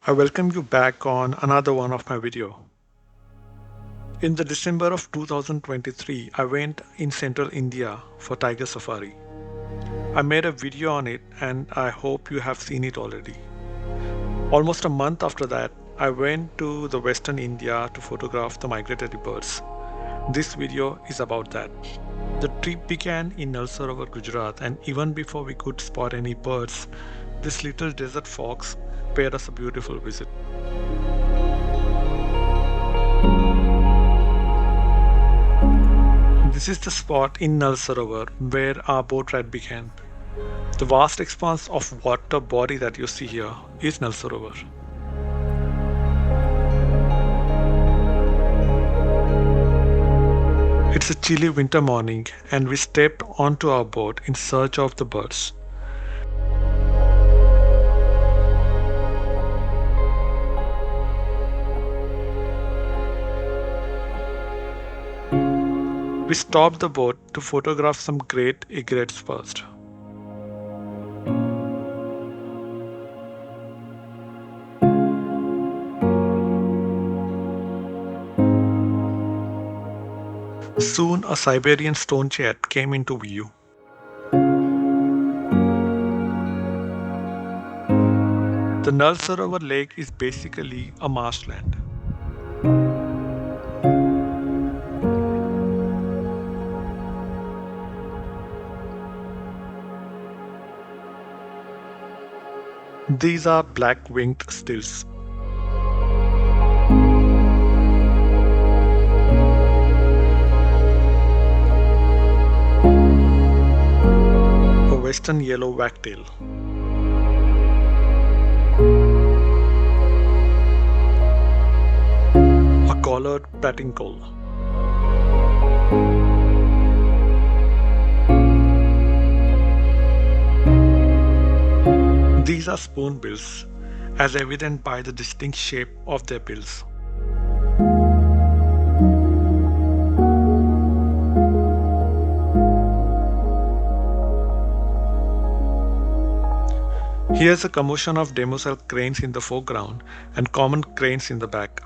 I welcome you back on another one of my video. In the December of 2023, I went in central India for tiger safari. I made a video on it and I hope you have seen it already. Almost a month after that, I went to the western India to photograph the migratory birds. This video is about that. The trip began in Nalsarovar, Gujarat, and even before we could spot any birds, this little desert fox paid us a beautiful visit. This is the spot in Nal Sarovar where our boat ride began. The vast expanse of water body that you see here is Nal Sarovar. It's a chilly winter morning and we stepped onto our boat in search of the birds. We stopped the boat to photograph some great egrets first. Soon a Siberian stone chat came into view. The Nal Sarovar lake is basically a marshland. These are black-winged stills. A western yellow wagtail. A collared pratincoll. These are spoonbills, as evident by the distinct shape of their bills. Here's a commotion of demoiselle cranes in the foreground and common cranes in the back.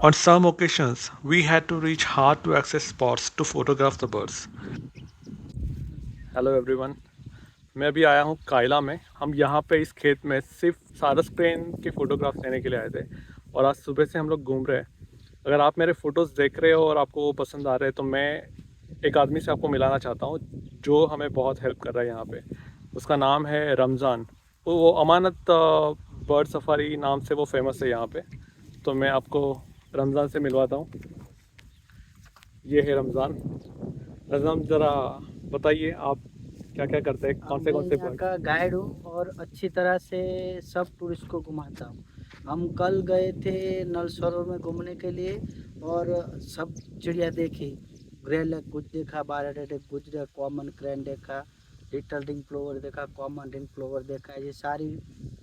On some occasions, we had to reach hard to access spots to photograph the birds. Hello everyone, मैं अभी आया हूँ Kayla में। हम यहाँ पे इस खेत में सिर्फ सारस क्रेन के फ़ोटोग्राफ्स लेने के लिए आए थे और आज सुबह से हम लोग घूम रहे हैं। अगर आप मेरे फ़ोटोज़ देख रहे हो और आपको वो पसंद आ रहे हैं तो मैं एक आदमी से आपको मिलाना चाहता हूँ जो हमें बहुत हेल्प कर रहा है यहाँ पे। उसका नाम है रमज़ान। वो अमानत बर्ड सफारी नाम से वो फेमस है यहाँ पे। तो मैं आपको रमज़ान से मिलवाता हूँ। ये है रमज़ान। रमज़ान ज़रा बताइए आप क्या क्या करते हैं, कौन से यहाँ का गाइड हूँ और अच्छी तरह से सब टूरिस्ट को घुमाता हूँ। हम कल गए थे नल सरोवर में घूमने के लिए और सब चिड़िया देखी। ग्रे कुछ देखा, बारह कुछ देखा, कॉमन क्रेन देखा, लिटिल रिंग प्लोवर देखा, कॉमन रिंग प्लोवर देखा। ये सारी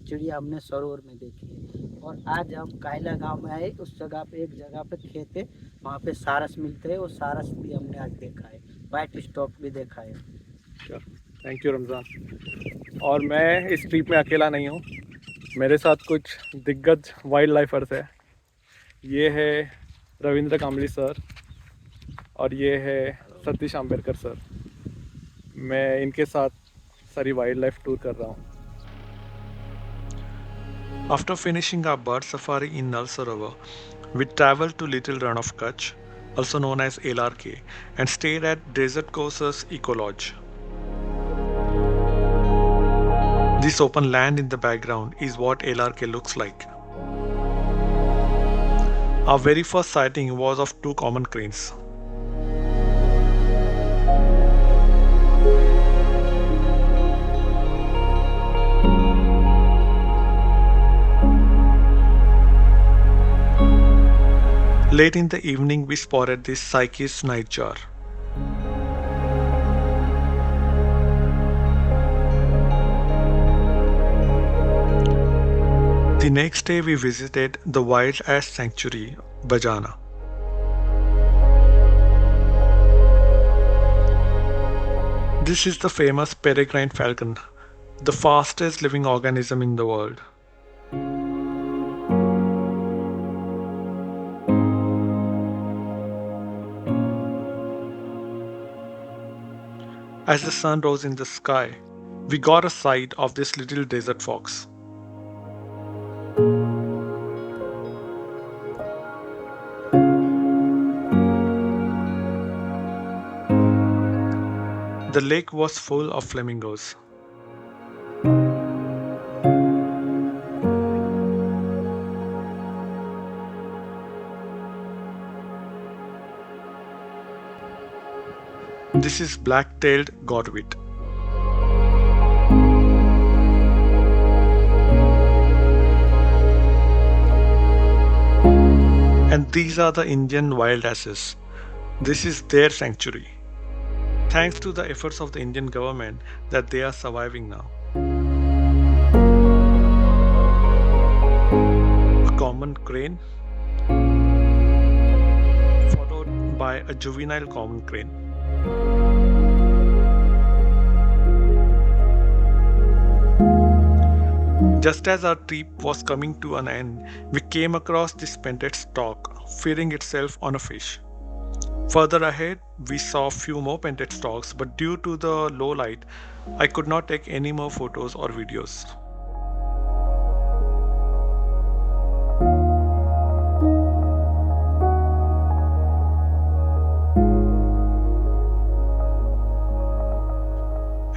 चिड़िया हमने सरोवर में देखी है। और आज हम कायला गांव में आए। उस जगह पे एक जगह पे खेत है, वहाँ पे सारस मिलते हैं और सारस भी हमने आज देखा है। वाइट स्टॉक भी देखा है। Thank you Ramzan. और मैं इस ट्रिप में अकेला नहीं हूँ, मेरे साथ कुछ दिग्गज वाइल्ड लाइफर्स है। ये है रविंद्र कांबली सर और ये है सतीश आम्बेडकर सर। मैं इनके साथ सारी वाइल्ड लाइफ टूर कर रहा हूँ। After finishing our bird safari in Nal Sarovar, we traveled to Little Run of Kutch, also known as LRK, and stayed at Desert Courses Eco Lodge. This open land in the background is what LRK looks like. Our very first sighting was of two common cranes. Late in the evening, we spotted this Psyche's nightjar. The next day we visited the wild ass sanctuary, Bajana. This is the famous peregrine falcon, the fastest living organism in the world. As the sun rose in the sky, we got a sight of this little desert fox. The lake was full of flamingos. This is black-tailed godwit. And these are the Indian wild asses. This is their sanctuary. Thanks to the efforts of the Indian government that they are surviving now. A common crane, followed by a juvenile common crane. Just as our trip was coming to an end, we came across this painted stork feeding itself on a fish. Further ahead, we saw a few more painted storks, but due to the low light, I could not take any more photos or videos.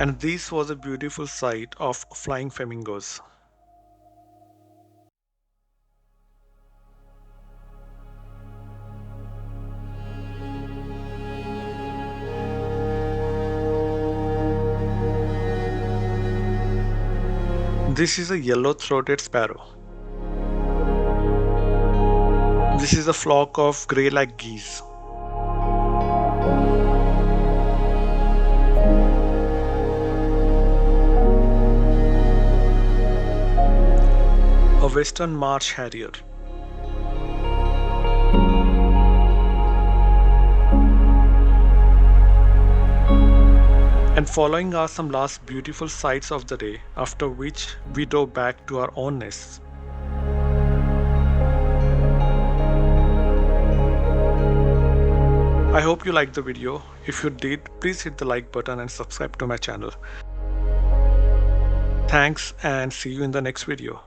And this was a beautiful sight of flying flamingos. This is a yellow-throated sparrow. This is a flock of grey-lag geese. A western marsh harrier. And following are some last beautiful sights of the day, after which we drove back to our own nests. I hope you liked the video. If you did, please hit the like button and subscribe to my channel. Thanks and see you in the next video.